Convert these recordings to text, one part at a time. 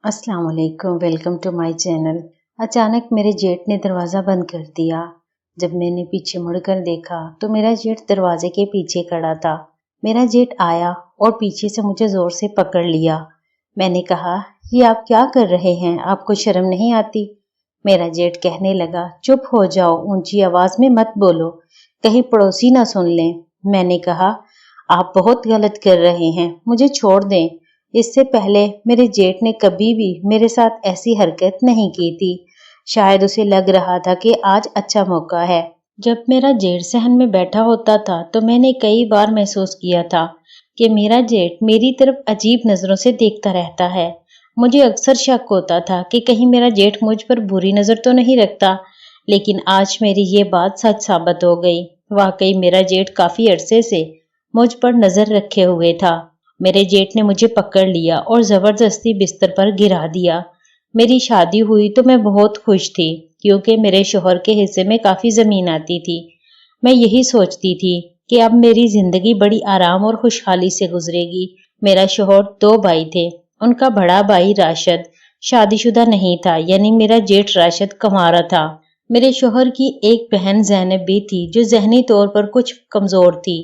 अस्सलाम वालेकुम, welcome to my channel. अचानक मेरे जेठ ने दरवाज़ा बंद कर दिया। जब मैंने पीछे मुड़कर देखा तो मेरा जेठ दरवाजे के पीछे खड़ा था। मेरा जेठ आया और पीछे से मुझे जोर से पकड़ लिया। मैंने कहा, ये आप क्या कर रहे हैं? आपको शर्म नहीं आती? मेरा जेठ कहने लगा, चुप हो जाओ, ऊंची आवाज में मत बोलो, कहीं पड़ोसी ना सुन लें। मैंने कहा, आप बहुत गलत कर रहे हैं, मुझे छोड़ दें। इससे पहले मेरे जेठ ने कभी भी मेरे साथ ऐसी हरकत नहीं की थी। शायद उसे लग रहा था कि आज अच्छा मौका है। जब मेरा जेठ सहन में बैठा होता था तो मैंने कई बार महसूस किया था कि मेरा जेठ मेरी तरफ अजीब नजरों से देखता रहता है। मुझे अक्सर शक होता था कि कहीं मेरा जेठ मुझ पर बुरी नजर तो नहीं रखता, लेकिन आज मेरी ये बात सच साबित हो गई। वाकई मेरा जेठ काफी अरसे से मुझ पर नजर रखे हुए था। मेरे जेठ ने मुझे पकड़ लिया और जबरदस्ती बिस्तर पर गिरा दिया। मेरी शादी हुई तो मैं बहुत खुश थी, क्योंकि मेरे शोहर के हिस्से में काफी जमीन आती थी। मैं यही सोचती थी कि अब मेरी जिंदगी बड़ी आराम और खुशहाली से गुजरेगी। मेरा शोहर दो भाई थे। उनका बड़ा भाई राशिद शादीशुदा नहीं था, यानी मेरा जेठ राशिद कंवारा था। मेरे शोहर की एक बहन ज़ैनब भी थी, जो जहनी तौर पर कुछ कमजोर थी,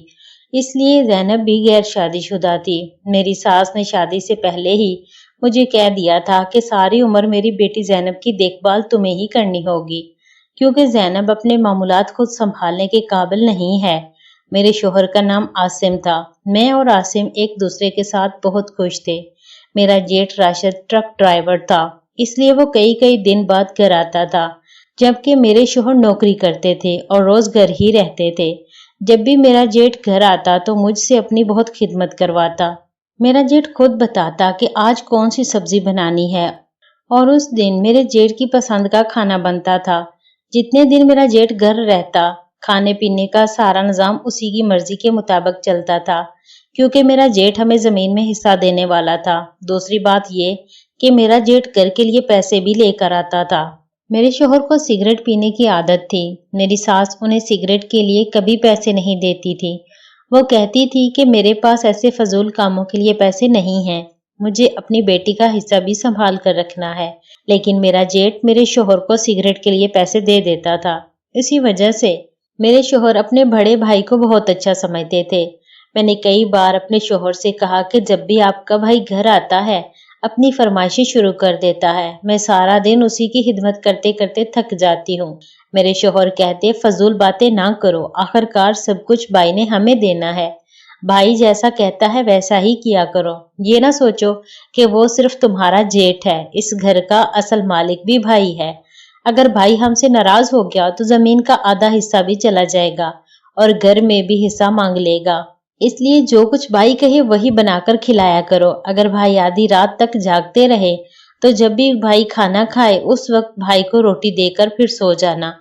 इसलिए ज़ैनब भी गैर शादीशुदा थी। मेरी सास ने शादी से पहले ही मुझे कह दिया था कि सारी उम्र मेरी बेटी ज़ैनब की देखभाल तुम्हें ही करनी होगी, क्योंकि ज़ैनब अपने मामूलात खुद संभालने के काबिल नहीं है। मेरे शोहर का नाम आसिम था। मैं और आसिम एक दूसरे के साथ बहुत खुश थे। मेरा जेठ राशिद ट्रक ड्राइवर था, इसलिए वो कई कई दिन बाद घर आता था, जबकि मेरे शोहर नौकरी करते थे और रोज घर ही रहते थे। जब भी मेरा जेठ घर आता तो मुझसे अपनी बहुत खिदमत करवाता। मेरा जेठ खुद बताता कि आज कौन सी सब्जी बनानी है, और उस दिन मेरे जेठ की पसंद का खाना बनता था। जितने दिन मेरा जेठ घर रहता, खाने पीने का सारा निजाम उसी की मर्जी के मुताबिक चलता था, क्योंकि मेरा जेठ हमें जमीन में हिस्सा देने वाला था। दूसरी बात ये कि मेरा जेठ घर के लिए पैसे भी लेकर आता था। मेरे शोहर को सिगरेट पीने की आदत थी। मेरी सास उन्हें सिगरेट के लिए कभी पैसे नहीं देती थी। वो कहती थी कि मेरे पास ऐसे फजूल कामों के लिए पैसे नहीं हैं। मुझे अपनी बेटी का हिस्सा भी संभाल कर रखना है। लेकिन मेरा जेठ मेरे शोहर को सिगरेट के लिए पैसे दे देता था। इसी वजह से मेरे शोहर अपने बड़े भाई को बहुत अच्छा समझते थे। मैंने कई बार अपने शोहर से कहा कि जब भी आपका भाई घर आता है, अपनी फरमाइशें शुरू कर देता है। मैं सारा दिन उसी की खिदमत करते करते थक जाती हूँ। मेरे शोहर कहते, फजूल बातें ना करो, आखिरकार सब कुछ भाई ने हमें देना है। भाई जैसा कहता है वैसा ही किया करो। ये ना सोचो कि वो सिर्फ तुम्हारा जेठ है, इस घर का असल मालिक भी भाई है। अगर भाई हमसे नाराज हो गया तो जमीन का आधा हिस्सा भी चला जाएगा और घर में भी हिस्सा मांग लेगा। इसलिए जो कुछ भाई कहे वही बनाकर खिलाया करो। अगर भाई आधी रात तक जागते रहे तो जब भी भाई खाना खाए उस वक्त भाई को रोटी देकर फिर सो जाना।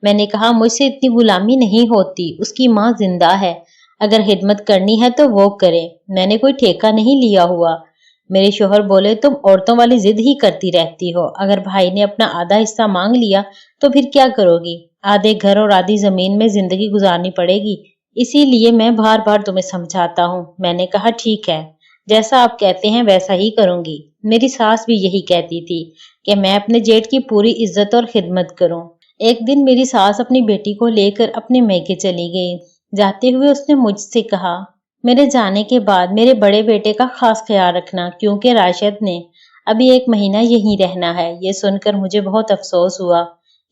मैंने कहा, मुझसे इतनी गुलामी नहीं होती, उसकी माँ जिंदा है, अगर खिदमत करनी है तो वो करे, मैंने कोई ठेका नहीं लिया हुआ। मेरे शोहर बोले, तुम औरतों वाली जिद ही करती रहती हो। अगर भाई ने अपना आधा हिस्सा मांग लिया तो फिर क्या करोगी? आधे घर और आधी जमीन में जिंदगी गुजारनी पड़ेगी। इसीलिए मैं बार बार तुम्हें समझाता हूँ। मैंने कहा, ठीक है, जैसा आप कहते हैं वैसा ही करूंगी। मेरी सास भी यही कहती थी कि मैं अपने जेठ की पूरी इज्जत और खिदमत करूं। एक दिन मेरी सास अपनी बेटी को लेकर अपने मैके चली गई। जाते हुए उसने मुझसे कहा, मेरे जाने के बाद मेरे बड़े बेटे का खास ख्याल रखना, क्योंकि राशिद ने अभी 1 महीना यहीं रहना है। ये सुनकर मुझे बहुत अफसोस हुआ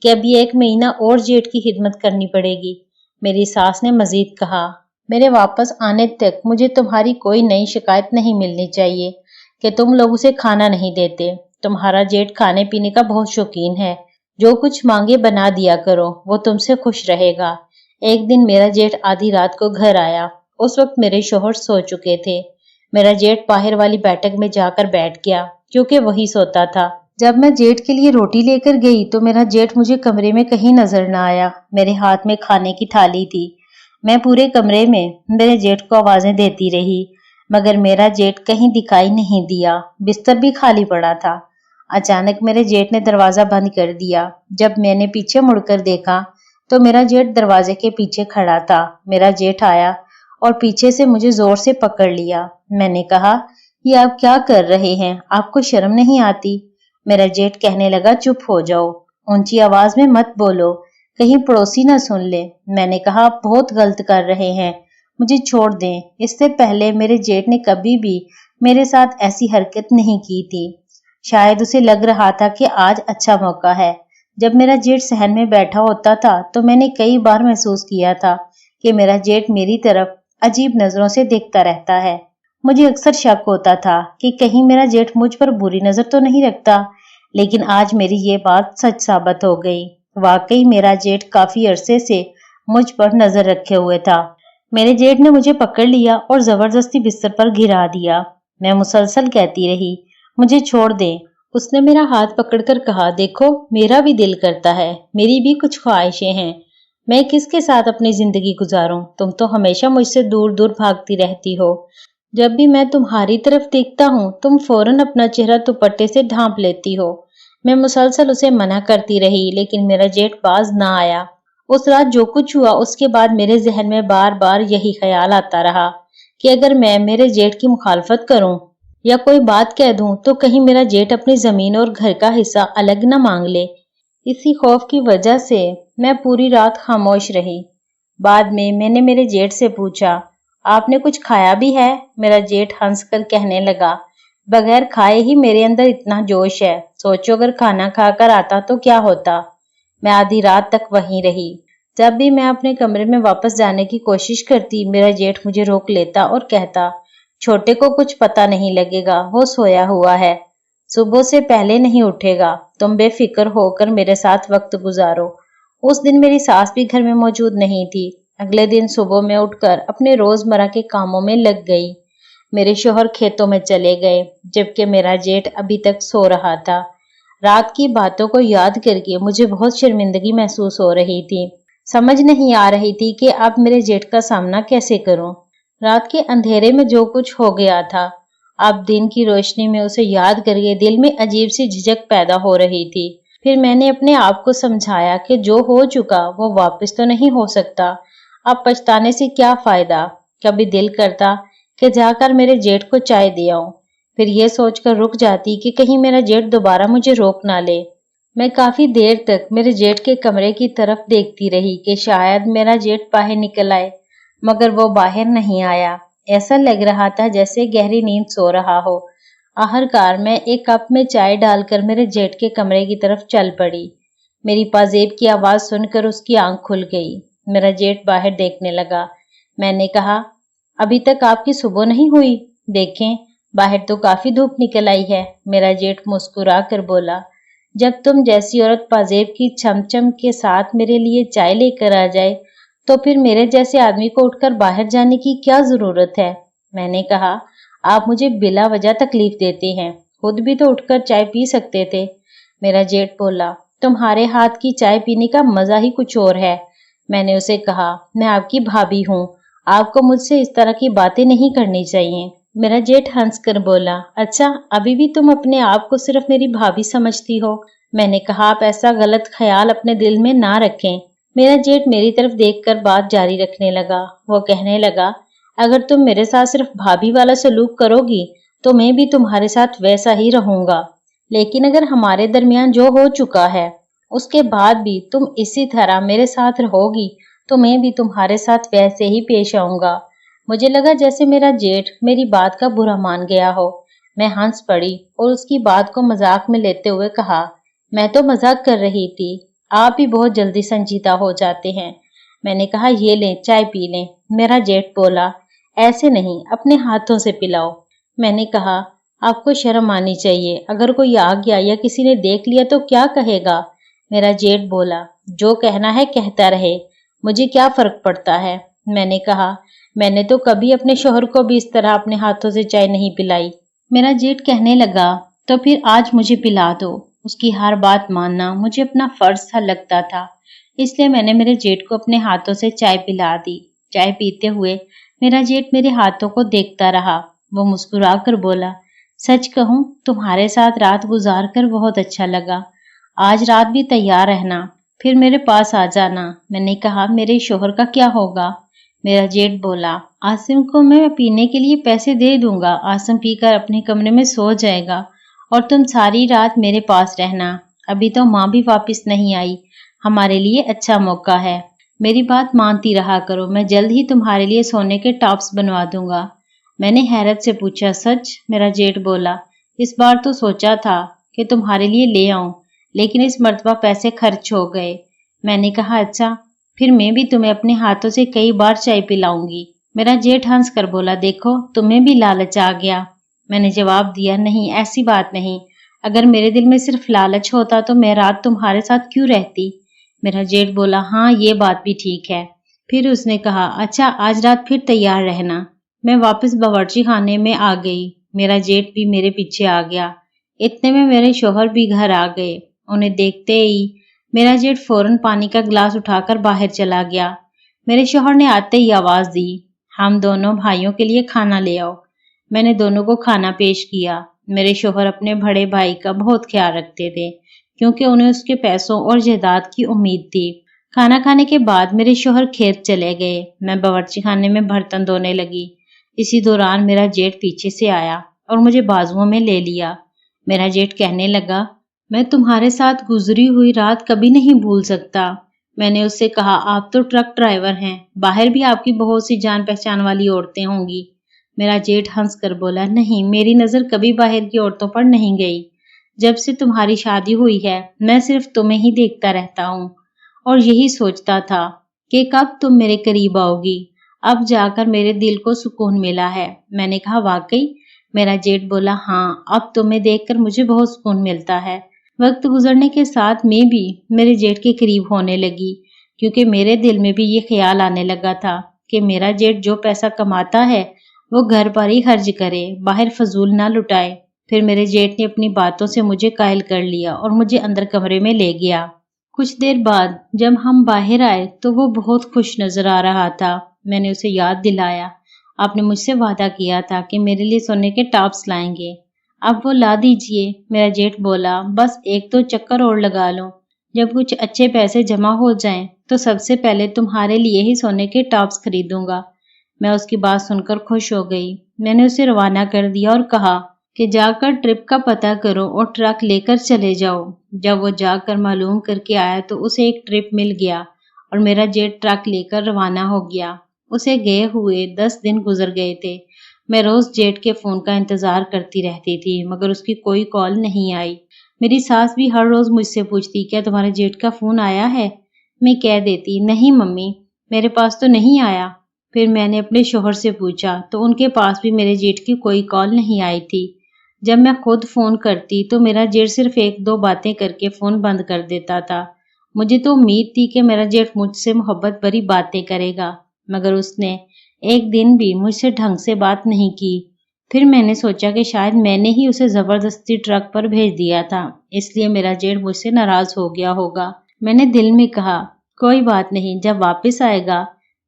कि अभी 1 महीना और जेठ की खिदमत करनी पड़ेगी। मेरी सास ने मजीद कहा, मेरे वापस आने तक मुझे तुम्हारी कोई नई शिकायत नहीं मिलनी चाहिए कि तुम लोग उसे खाना नहीं देते। तुम्हारा जेठ खाने पीने का बहुत शौकीन है, जो कुछ मांगे बना दिया करो, वो तुमसे खुश रहेगा। एक दिन मेरा जेठ आधी रात को घर आया। उस वक्त मेरे शोहर सो चुके थे। मेरा जेठ बाहर वाली बैठक में जाकर बैठ गया, क्योंकि वही सोता था। जब मैं जेठ के लिए रोटी लेकर गई तो मेरा जेठ मुझे कमरे में कहीं नजर न आया। मेरे हाथ में खाने की थाली थी। मैं पूरे कमरे में मेरे जेठ को आवाजें देती रही, मगर मेरा जेठ कहीं दिखाई नहीं दिया। बिस्तर भी खाली पड़ा था। अचानक मेरे जेठ ने दरवाजा बंद कर दिया। जब मैंने पीछे मुड़कर देखा तो मेरा जेठ दरवाजे के पीछे खड़ा था। मेरा जेठ आया और पीछे से मुझे जोर से पकड़ लिया। मैंने कहा, ये आप क्या कर रहे हैं? आपको शर्म नहीं आती? मेरा जेठ कहने लगा, चुप हो जाओ, ऊंची आवाज में मत बोलो, कहीं पड़ोसी ना सुन ले। मैंने कहा, आप बहुत गलत कर रहे हैं, मुझे छोड़ दें। इससे पहले मेरे जेठ ने कभी भी मेरे साथ ऐसी हरकत नहीं की थी। शायद उसे लग रहा था कि आज अच्छा मौका है। जब मेरा जेठ सहन में बैठा होता था तो मैंने कई बार महसूस किया था कि मेरा जेठ मेरी तरफ अजीब नजरों से देखता रहता है। मुझे अक्सर शक होता था कि कहीं मेरा जेठ मुझ पर बुरी नजर तो नहीं रखता, लेकिन आज मेरी ये बात सच साबित हो गई। वाकई मेरा जेठ काफी अरसे से मुझ पर नजर रखे हुए था। मेरे जेठ ने मुझे पकड़ लिया और जबरदस्ती बिस्तर पर गिरा दिया। मैं मुसलसल कहती रही, मुझे छोड़ दे। उसने मेरा हाथ पकड़कर कहा, देखो, मेरा भी दिल करता है, मेरी भी कुछ ख्वाहिशें हैं। मैं किसके साथ अपनी जिंदगी गुजारूं? तुम तो हमेशा मुझसे दूर दूर भागती रहती हो। जब भी मैं तुम्हारी तरफ देखता हूँ तुम फौरन अपना चेहरा दुपट्टे से ढांप लेती हो। मैं मुसलसल उसे मना करती रही, लेकिन मेरा जेठ बाज ना आया। उस रात जो कुछ हुआ उसके बाद मेरे जहन में बार बार यही ख्याल आता रहा कि अगर मैं मेरे जेठ की मुखालफत करूं या कोई बात कह दूं तो कहीं मेरा जेठ अपनी जमीन और घर का हिस्सा अलग न मांग ले। इसी खौफ की वजह से मैं पूरी रात खामोश रही। बाद में मैंने मेरे जेठ से पूछा, आपने कुछ खाया भी है? मेरा जेठ हंसकर कहने लगा, बगैर खाए ही मेरे अंदर इतना जोश है, सोचो अगर खाना खाकर आता तो क्या होता। मैं आधी रात तक वहीं रही। जब भी मैं अपने कमरे में वापस जाने की कोशिश करती मेरा जेठ मुझे रोक लेता और कहता, छोटे को कुछ पता नहीं लगेगा, वो सोया हुआ है, सुबह से पहले नहीं उठेगा, तुम बेफिक्र होकर मेरे साथ वक्त गुजारो। उस दिन मेरी सास भी घर में मौजूद नहीं थी। अगले दिन सुबह में उठकर अपने रोजमर्रा के कामों में लग गई। मेरे शोहर खेतों में चले गए, जबकि मेरा जेठ अभी तक सो रहा था। रात की बातों को याद करके मुझे बहुत शर्मिंदगी महसूस हो रही थी। समझ नहीं आ रही थी कि अब मेरे जेठ का सामना कैसे करूं। रात के अंधेरे में जो कुछ हो गया था, अब दिन की रोशनी में उसे याद करके दिल में अजीब सी झिझक पैदा हो रही थी। फिर मैंने अपने आप को समझाया कि जो हो चुका वो वापस तो नहीं हो सकता, अब पछताने से क्या फायदा। कभी दिल करता कि जाकर मेरे जेठ को चाय दे आऊं, फिर ये सोचकर रुक जाती कि कहीं मेरा जेठ दोबारा मुझे रोक ना ले। मैं काफी देर तक मेरे जेठ के कमरे की तरफ देखती रही कि शायद मेरा जेठ बाहर निकल आए, मगर वो बाहर नहीं आया। ऐसा लग रहा था जैसे गहरी नींद सो रहा हो। आखिरकार मैं एक कप में चाय डालकर मेरे जेठ के कमरे की तरफ चल पड़ी। मेरी पाजेब की आवाज सुनकर उसकी आंख खुल गई। मेरा जेठ बाहर देखने लगा। मैंने कहा, अभी तक आपकी सुबह नहीं हुई? देखें, बाहर तो काफी धूप निकल आई है। मेरा जेठ मुस्कुरा कर बोला, जब तुम जैसी औरत पाजेब की छमछम के साथ मेरे लिए चाय लेकर आ जाए तो फिर मेरे जैसे आदमी को उठकर बाहर जाने की क्या जरूरत है? मैंने कहा, आप मुझे बिला वजह तकलीफ देते हैं, खुद भी तो उठकर चाय पी सकते थे। मेरा जेठ बोला, तुम्हारे हाथ की चाय पीने का मजा ही कुछ और है। मैंने उसे कहा, मैं आपकी भाभी हूँ, आपको मुझसे इस तरह की बातें नहीं करनी चाहिए। मेरा जेठ हंसकर बोला, अच्छा, अभी भी तुम अपने आप को सिर्फ मेरी भाभी समझती हो? मैंने कहा, आप ऐसा गलत ख्याल अपने दिल में ना रखें। मेरा जेठ मेरी तरफ देखकर बात जारी रखने लगा। वो कहने लगा, अगर तुम मेरे साथ सिर्फ भाभी वाला सलूक करोगी तो मैं भी तुम्हारे साथ वैसा ही रहूंगा, लेकिन अगर हमारे दरमियान जो हो चुका है उसके बाद भी तुम इसी तरह मेरे साथ रहोगी तो मैं भी तुम्हारे साथ वैसे ही पेश आऊंगा। मुझे लगा जैसे मेरा जेठ मेरी बात का बुरा मान गया हो। मैं हंस पड़ी और उसकी बात को मजाक में लेते हुए कहा, मैं तो मजाक कर रही थी, आप भी बहुत जल्दी संजीदा हो जाते हैं। मैंने कहा, ये लें, चाय पी लें। मेरा जेठ बोला, ऐसे नहीं, अपने हाथों से पिलाओ। मैंने कहा, आपको शर्म आनी चाहिए, अगर कोई आ गया या किसी ने देख लिया तो क्या कहेगा? मेरा जेठ बोला, जो कहना है कहता रहे, मुझे क्या फर्क पड़ता है। मैंने कहा, मैंने तो कभी अपने शोहर को भी इस तरह अपने हाथों से चाय नहीं पिलाई। मेरा जेठ कहने लगा, तो फिर आज मुझे पिला दो। उसकी हर बात मानना मुझे अपना फर्ज सा लगता था, इसलिए मैंने मेरे जेठ को अपने हाथों से चाय पिला दी। चाय पीते हुए मेरा जेठ मेरे हाथों को देखता रहा। वो मुस्कुरा कर बोला, सच कहूं, तुम्हारे साथ रात गुजार कर बहुत अच्छा लगा। आज रात भी तैयार रहना, फिर मेरे पास आ जाना। मैंने कहा, मेरे शोहर का क्या होगा? मेरा जेठ बोला, आसिम को मैं पीने के लिए पैसे दे दूंगा। आसिम पीकर अपने कमरे में सो जाएगा और तुम सारी रात मेरे पास रहना। अभी तो माँ भी वापस नहीं आई, हमारे लिए अच्छा मौका है। मेरी बात मानती रहा करो, मैं जल्द ही तुम्हारे लिए सोने के टॉप्स बनवा दूंगा। मैंने हैरत से पूछा, सच? मेरा जेठ बोला, इस बार तो सोचा था कि तुम्हारे लिए ले आऊं, लेकिन इस मर्तबा पैसे खर्च हो गए। मैंने कहा, अच्छा, फिर मैं भी तुम्हें अपने हाथों से कई बार चाय पिलाऊंगी। मेरा जेठ हंस कर बोला, देखो तुम्हें भी लालच आ गया। मैंने जवाब दिया, नहीं, ऐसी बात नहीं। अगर मेरे दिल में सिर्फ लालच होता तो मैं रात तुम्हारे साथ क्यों रहती? मेरा जेठ बोला, हाँ ये बात भी ठीक है। फिर उसने कहा, अच्छा आज रात फिर तैयार रहना। मैं वापस बावर्ची खाने में आ गई। मेरा जेठ भी मेरे पीछे आ गया। इतने में मेरे शोहर भी घर आ गए। उन्हें देखते ही मेरा जेठ फौरन पानी का गिलास उठाकर बाहर चला गया। मेरे शोहर ने आते ही आवाज दी, हम दोनों भाइयों के लिए खाना ले आओ। मैंने दोनों को खाना पेश किया। मेरे शोहर अपने बड़े भाई का बहुत ख्याल रखते थे, क्योंकि उन्हें उसके पैसों और जायदाद की उम्मीद थी। खाना खाने के बाद मेरे शोहर खेत चले गए। मैं बावर्ची खाने में बर्तन धोने लगी। इसी दौरान मेरा जेठ पीछे से आया और मुझे बाजुओं में ले लिया। मेरा जेठ कहने लगा, मैं तुम्हारे साथ गुजरी हुई रात कभी नहीं भूल सकता। मैंने उससे कहा, आप तो ट्रक ड्राइवर हैं, बाहर भी आपकी बहुत सी जान पहचान वाली औरतें होंगी। मेरा जेठ हंस कर बोला, नहीं, मेरी नजर कभी बाहर की औरतों पर नहीं गई। जब से तुम्हारी शादी हुई है मैं सिर्फ तुम्हें ही देखता रहता हूँ और यही सोचता था कि कब तुम मेरे करीब आओगी। अब जाकर मेरे दिल को सुकून मिला है। मैंने कहा, वाकई? मेरा जेठ बोला, हाँ, अब तुम्हें देखकर मुझे बहुत सुकून मिलता है। वक्त गुजरने के साथ मैं भी मेरे जेठ के करीब होने लगी, क्योंकि मेरे दिल में भी ये ख्याल आने लगा था कि मेरा जेठ जो पैसा कमाता है वो घर पर ही खर्च करे, बाहर फजूल ना लुटाए। फिर मेरे जेठ ने अपनी बातों से मुझे कायल कर लिया और मुझे अंदर कमरे में ले गया। कुछ देर बाद जब हम बाहर आए तो वो बहुत खुश नजर आ रहा था। मैंने उसे याद दिलाया, आपने मुझसे वादा किया था कि मेरे लिए सोने के टॉप्स लाएंगे, अब वो ला दीजिए। मेरा जेठ बोला, बस एक दो चक्कर और लगा लो, जब कुछ अच्छे पैसे जमा हो जाएं तो सबसे पहले तुम्हारे लिए ही सोने के टॉप्स खरीदूंगा। मैं उसकी बात सुनकर खुश हो गई। मैंने उसे रवाना कर दिया और कहा कि जाकर ट्रिप का पता करो और ट्रक लेकर चले जाओ। जब वो जाकर मालूम करके आया तो उसे एक ट्रिप मिल गया और मेरा जेट ट्रक लेकर रवाना हो गया। उसे गए हुए 10 दिन गुजर गए थे। मैं रोज जेट के फोन का इंतजार करती रहती थी, मगर उसकी कोई कॉल नहीं आई। मेरी सास भी हर रोज मुझसे पूछती, क्या तुम्हारे जेट का फोन आया है? मैं कह देती, नहीं मम्मी, मेरे पास तो नहीं आया। फिर मैंने अपने शोहर से पूछा तो उनके पास भी मेरे जेठ की कोई कॉल नहीं आई थी। जब मैं खुद फोन करती तो मेरा जेठ सिर्फ एक दो बातें करके फोन बंद कर देता था। मुझे तो उम्मीद थी कि मेरा जेठ मुझसे मोहब्बत भरी बातें करेगा, मगर उसने एक दिन भी मुझसे ढंग से बात नहीं की। फिर मैंने सोचा कि शायद मैंने ही उसे जबरदस्ती ट्रक पर भेज दिया था, इसलिए मेरा जेठ मुझसे नाराज हो गया होगा। मैंने दिल में कहा, कोई बात नहीं, जब वापस आएगा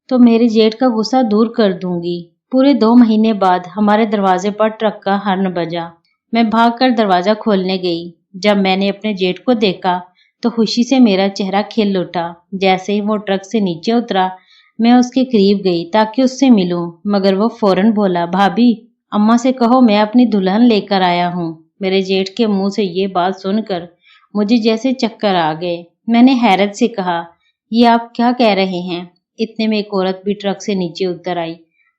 तो मेरे जेठ का गुस्सा दूर कर दूंगी। पूरे 2 महीने बाद हमारे दरवाजे पर ट्रक का हॉर्न बजा। मैं भागकर दरवाजा खोलने गई। जब मैंने अपने जेठ को देखा तो खुशी से मेरा चेहरा खिल उठा। जैसे ही वो ट्रक से नीचे उतरा मैं उसके करीब गई ताकि उससे मिलूं, मगर वो फौरन बोला, भाभी, अम्मा से कहो मैं अपनी दुल्हन लेकर आया हूँ। मेरे जेठ के मुंह से ये बात सुनकर मुझे जैसे चक्कर आ गए। मैंने हैरत से कहा, ये आप क्या कह रहे हैं? इतने में एक औरत भी ट्रक से नीचे उतर आई।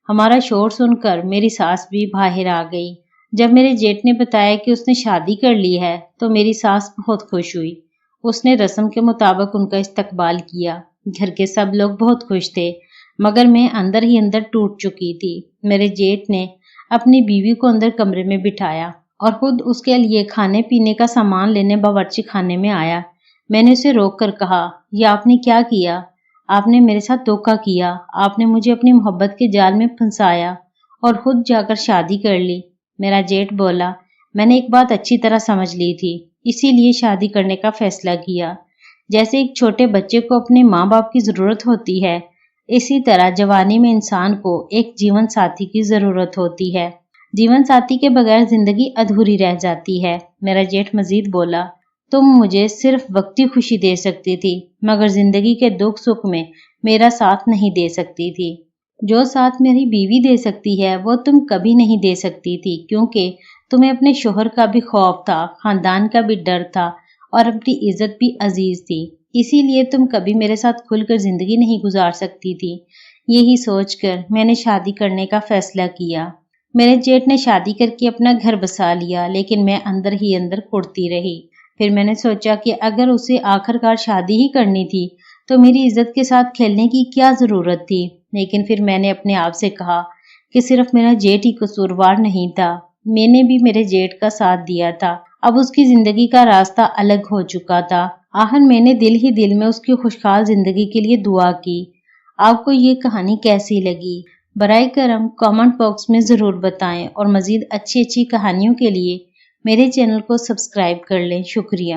हमारा शोर सुनकर मेरी सास भी बाहर आ गई। जब मेरे जेठ ने बताया कि उसने शादी कर ली है तो मेरी सास बहुत खुश हुई। उसने रस्म के मुताबिक उनका इस्तकबाल किया। घर के सब लोग बहुत खुश थे, मगर मैं अंदर ही अंदर टूट चुकी थी। मेरे जेठ ने अपनी बीवी को अंदर कमरे में बिठाया और खुद उसके लिए खाने पीने का सामान लेने बावर्ची खाने में आया। मैंने उसे रोक कर कहा, यह आपने क्या किया? आपने मेरे साथ धोखा किया। आपने मुझे अपनी मोहब्बत के जाल में फंसाया और खुद जाकर शादी कर ली। मेरा जेठ बोला, मैंने एक बात अच्छी तरह समझ ली थी, इसीलिए शादी करने का फैसला किया। जैसे एक छोटे बच्चे को अपने माँ बाप की जरूरत होती है, इसी तरह जवानी में इंसान को एक जीवन साथी की जरूरत होती है। जीवन साथी के बगैर जिंदगी अधूरी रह जाती है। मेरा जेठ मजीद बोला, तुम मुझे सिर्फ वक्ती खुशी दे सकती थी, मगर जिंदगी के दुख सुख में मेरा साथ नहीं दे सकती थी। جو ساتھ میری بیوی دے سکتی ہے وہ تم کبھی نہیں دے سکتی تھی، کیونکہ تمہیں اپنے شوہر کا بھی خوف تھا، خاندان کا بھی ڈر تھا اور اپنی عزت بھی عزیز تھی، اسی لیے تم کبھی میرے ساتھ کھل کر زندگی نہیں گزار سکتی تھی۔ یہی سوچ کر میں نے شادی کرنے کا فیصلہ کیا۔ میرے جیٹ نے شادی کر کے اپنا گھر بسا لیا، لیکن میں اندر ہی اندر کڑتی رہی۔ پھر میں نے سوچا کہ اگر اسے آخر کار شادی ہی کرنی تھی تو میری عزت کے ساتھ کھیلنے کی کیا ضرورت تھی۔ لیکن پھر میں نے اپنے آپ سے کہا کہ صرف میرا جیٹ ہی قصوروار نہیں تھا، میں نے بھی میرے جیٹ کا ساتھ دیا تھا۔ اب اس کی زندگی کا راستہ الگ ہو چکا تھا۔ آخر میں نے دل ہی دل میں اس کی خوشحال زندگی کے لیے دعا کی۔ آپ کو یہ کہانی کیسی لگی؟ برائے کرم کامنٹ باکس میں ضرور بتائیں، اور مزید اچھی کہانیوں کے لیے میرے چینل کو سبسکرائب کر لیں۔ شکریہ۔